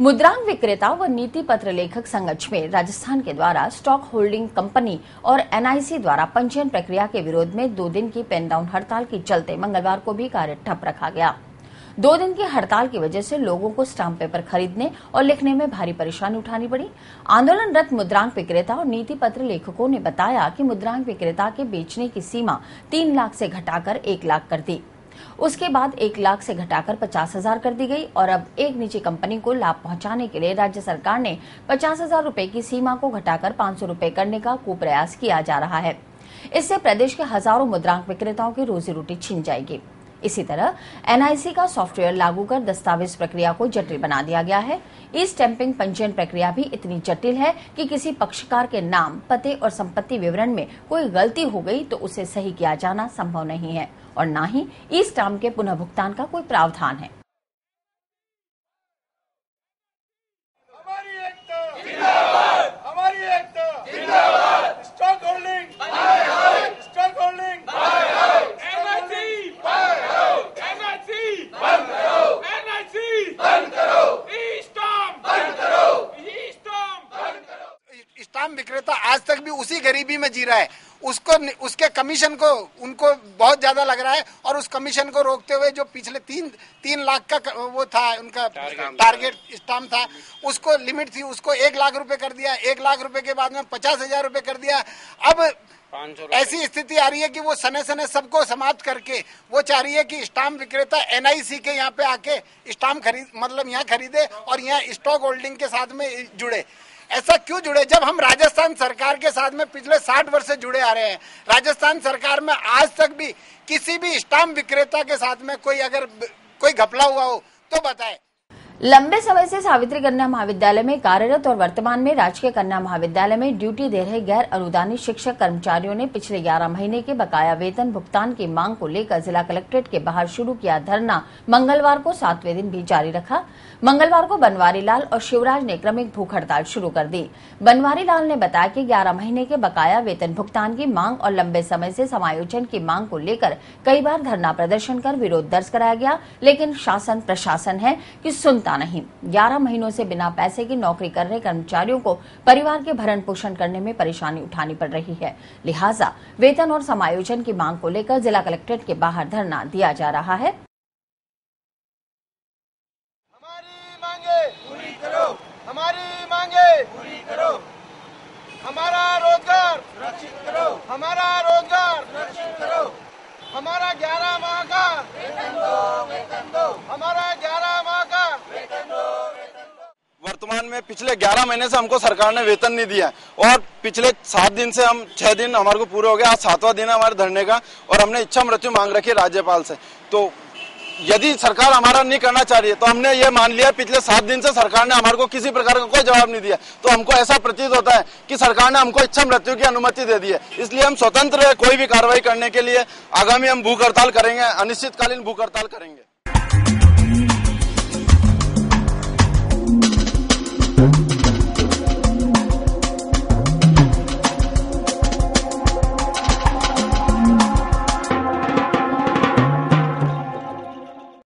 मुद्रांक विक्रेता व नीति पत्र लेखक संघ अजमेर राजस्थान के द्वारा स्टॉक होल्डिंग कंपनी और एनआईसी द्वारा पंजीयन प्रक्रिया के विरोध में 2 दिन की पेन डाउन हड़ताल के चलते मंगलवार को भी कार्य ठप रखा गया। 2 दिन की हड़ताल की वजह से लोगों को स्टाम्प पेपर खरीदने और लिखने में भारी परेशानी उठानी पड़ी। आंदोलनरत मुद्रांक विक्रेता और नीति पत्र लेखकों ने बताया कि मुद्रांक विक्रेता के बेचने की सीमा 3 लाख से घटाकर 1 लाख कर दी। उसके बाद 1 लाख से घटाकर 50,000 कर दी गई और अब एक निजी कंपनी को लाभ पहुंचाने के लिए राज्य सरकार ने 50,000 रुपए की सीमा को घटाकर 500 रुपए करने का कुप्रयास किया जा रहा है। इससे प्रदेश के हजारों मुद्रांक विक्रेताओं की रोजी रोटी छिन जाएगी। इसी तरह एनआईसी का सॉफ्टवेयर लागू कर दस्तावेज प्रक्रिया को जटिल बना दिया गया है। ई स्टैंपिंग पंजीयन प्रक्रिया भी इतनी जटिल है कि किसी पक्षकार के नाम, पते और संपत्ति विवरण में कोई गलती हो गई तो उसे सही किया जाना संभव नहीं है और न ही ई स्टाम्प के पुनः भुगतान का कोई प्रावधान है। स्टाम्प विक्रेता आज तक भी उसी गरीबी में जी रहा है। उसके कमीशन को उनको बहुत ज्यादा लग रहा है और उस कमीशन को रोकते हुए जो पिछले 3 लाख का वो था उनका टारगेट स्टाम्प था, उसको लिमिट थी, उसको 1 लाख रुपए कर दिया। 1 लाख रुपए के बाद में 50,000 रुपए कर दिया। अब ऐसी स्थिति आ रही है कि वो सने सबको समाप्त करके वो चाह रही है कि स्टाम्प विक्रेता एनआईसी के यहाँ पे आके स्टाम्प यहाँ खरीदे और यहाँ स्टॉक होल्डिंग के साथ में जुड़े। ऐसा क्यों जुड़े जब हम राजस्थान सरकार के साथ में पिछले 60 वर्ष से जुड़े आ रहे हैं। राजस्थान सरकार में आज तक भी किसी भी स्टाम्प विक्रेता के साथ में कोई घपला हुआ हो तो बताए। लंबे समय से सावित्री कन्या महाविद्यालय में कार्यरत और वर्तमान में राजकीय कन्या महाविद्यालय में ड्यूटी दे रहे गैर अनुदानित शिक्षक कर्मचारियों ने पिछले 11 महीने के बकाया वेतन भुगतान की मांग को लेकर जिला कलेक्ट्रेट के बाहर शुरू किया धरना मंगलवार को 7वें दिन भी जारी रखा। मंगलवार को बनवारी लाल और शिवराज ने क्रमिक भूख हड़ताल शुरू कर दी। बनवारी लाल ने बताया कि 11 महीने के बकाया वेतन भुगतान की मांग और लंबे समय से समायोजन की मांग को लेकर कई बार धरना प्रदर्शन कर विरोध दर्ज कराया गया, लेकिन शासन प्रशासन है कि सुनता नहीं। 11 महीनों से बिना पैसे की नौकरी कर रहे कर्मचारियों को परिवार के भरण पोषण करने में परेशानी उठानी पड़ रही है। लिहाजा वेतन और समायोजन की मांग को लेकर जिला कलेक्ट्रेट के बाहर धरना दिया जा रहा है। हमारी मांगे पूरी करो, हमारा रोजगार सुरक्षित करो, हमारा रोजगार सुरक्षित करो, हमारा 11 माह का वेतन दो, हमारा 11 माह का वेतन दो। वर्तमान में पिछले 11 महीने से हमको सरकार ने वेतन नहीं दिया और पिछले 7 दिन से 6 दिन हमारे को पूरे हो गए। आज 7वां दिन है हमारे धरने का और हमने इच्छा मृत्यु मांग रखी है राज्यपाल से। तो यदि सरकार हमारा नहीं करना चाह रही है तो हमने ये मान लिया पिछले 7 दिन से सरकार ने हमारे को किसी प्रकार का कोई जवाब नहीं दिया, तो हमको ऐसा प्रतीत होता है कि सरकार ने हमको इच्छा मृत्यु की अनुमति दे दी है। इसलिए हम स्वतंत्र है कोई भी कार्रवाई करने के लिए। आगामी हम भूख हड़ताल करेंगे, अनिश्चितकालीन भूख हड़ताल करेंगे।